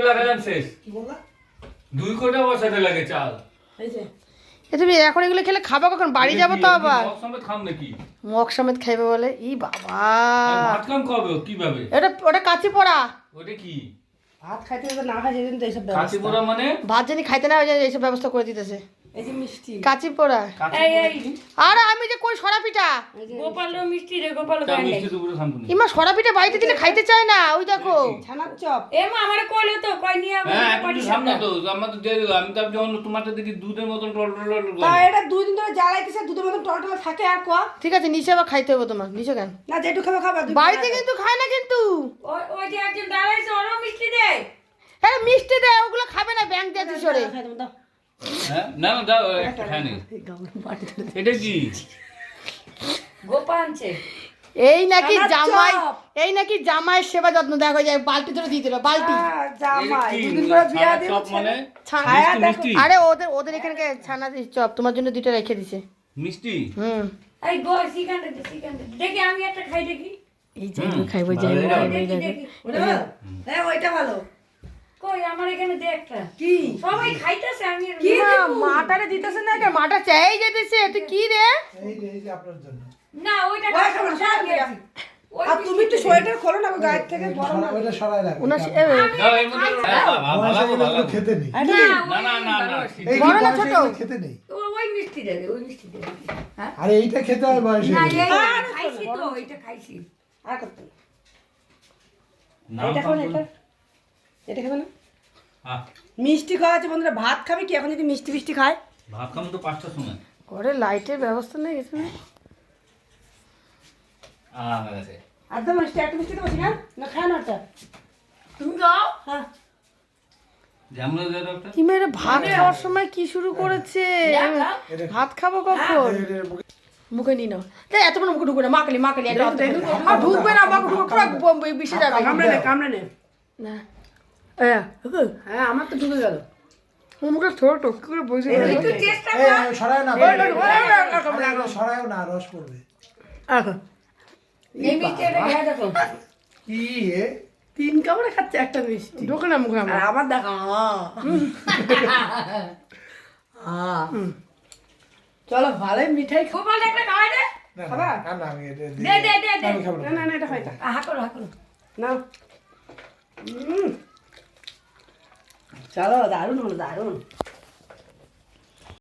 লাগালাম শেষ। কি বললা? 2 কোটা বসাতে লাগে চাল। এই যে তুমি এখন এগুলো খেলে খাবা কখন? বাড়ি যাবো তো আবার। মগ সমেত খাম নাকি? মগ সমেত খাইবে বলে? ই বাবা, ভাত খাম কবে কিভাবে? ওটা কাচি পড়া। ওটা কি? ভাত খাইতে হবে না, খাই যেদিন তো এইসব কাঁচি ব্যবস্থা। পোড়া মানে? ভাত জানি খাইতে না হয় এইসব ব্যবস্থা করে দিতেছে। এই যে মিষ্টি কাচি পড়া। আর আমি যে কই সরা পিঠা, গোপালও মিষ্টি রে, গোপাল তা মিষ্টি দুপুরে খাম না। ইমা সরা পিঠা বাড়িতে দিলে খাইতে চায় না। ওই দেখো ছানার চপ। এ মা আমার কোলে তো কই নিয়ে হ্যাঁ একটু সামনে তো আমার তো দিয়ে দিল। আমি তো যখন তোমারটা দেখি দুধের মতন টল টল টল তা করে। এটা 2 দিন ধরে জ্বালাইতেছে, দুধের মতন টলটলা থাকে আর কোয়া। ঠিক আছে, নিচে আবার খাইতে হবে তোমার। নিচে কেন? না যেটু খাবে খাবা। বাড়িতে কিন্তু খায় না কিন্তু। ওই ওই যে একজন দাঁড়াইছে ওরও মিষ্টি দে। হ্যাঁ মিষ্টি দেয়, ওগুলো খাবে না, ব্যাংক দিয়ে দিস ওরে। হ্যাঁ না না দাও একটা খাই নি। এটা কি? গোপা আনছে। এই নাকি ছানার জামাই, চপ। এই নাকি জামাইয়ের সেবা যত্ন। দেখো যায় বালতি ধরে দিয়ে দিল, বালতি। জামাই এটা কি? 2 দিন ধরে বিয়া ছানার দিয়ে চপ মানে? ছায়া মিষ্টি দেখো। মিষ্টি আরে ওদের এখানে ছানা চপ তোমার জন্য 2টা রেখে দিছে। মিষ্টি। এই গো সিকান্ডে দেখি আমি একটা খাই দেখি। এই যে খাইবো যাই দেখি দেখি। ওটা ভালো? হ্যাঁ ওইটা ভালো। কই আমার এখানে দে একটা। কি সবাই খাইতেছে আমি আর কি না। দেবো? মাটারে দিতেছে না কেন? মাটা চাই যেতেছে। তুই কি রে? না ওইটা ওই খাবো না, সব দিয়া। আর তুমি একটু সোয়েটার খোলো না, গায়ের থেকে গরম লাগে। ওইটা সরাই রাখো। দাও এর মধ্যে ভালো খেতে নেই। না না না না। এই বড় না বয়সে ছোট? এগুলো খেতে নেই। ওই মিষ্টি দে ওই মিষ্টি দে। হ্যাঁ আরে এইটা খেতে হয় বয়সে। না এগুলো। এই খাইছি তো ওইটা খাইছি। আর করতে না। নাম এটা খাবে না, এটা এটা খাবে না। হ্যাঁ মিষ্টি খাওয়া আছে বন্ধুরা। ভাত খাবে কি এখন যদি মিষ্টি মিষ্টি খায়? ভাত খাম তো 5টার সময়। ঘরে লাইটের ব্যবস্থা নেই কিছু নেই। হয়ে গেছে। একদম মিষ্টি, একটা মিষ্টি দেবো না, না খায় না ওটা। তুমি যাও। হ্যাঁ জামলা দে দাও একটা। কি মেরে ভাত খাওয়ার সময় কি শুরু করেছে? ভাত খাবো কখন? মুখে নি নাও। এত বড় মুখে ঢুকবে না। মাকালি মাকালি এটা আর ঢুকবে না। আমাকে ঢুকবে পুরো বিষে যাবে। কামড়ে নে, কামড়ে নে। না হ্যাঁ আমার তো ঢুকে গেল। ওর মুখে ছোট কি করে বসে একটু চেষ্টা এই, কর। সরাও না। সরাও না, রস পড়বে। এই মিষ্টিটা খেয়ে দেখো। কি এ? 3 কামড়ে খাচ্ছে একটা মিষ্টি। ঢোকে না মুখে আর আমার। আমার দেখা চলো ভালোই মিঠাই খাও। গোপাল একটা খাওয়াই দে। না, খাবা? না, না, আমি এটা দে দে দে দে। আমি খাবো না না। না না এটা হয় না। হা করো হা করো। নাও। চলো দারুণ হলো, দারুণ।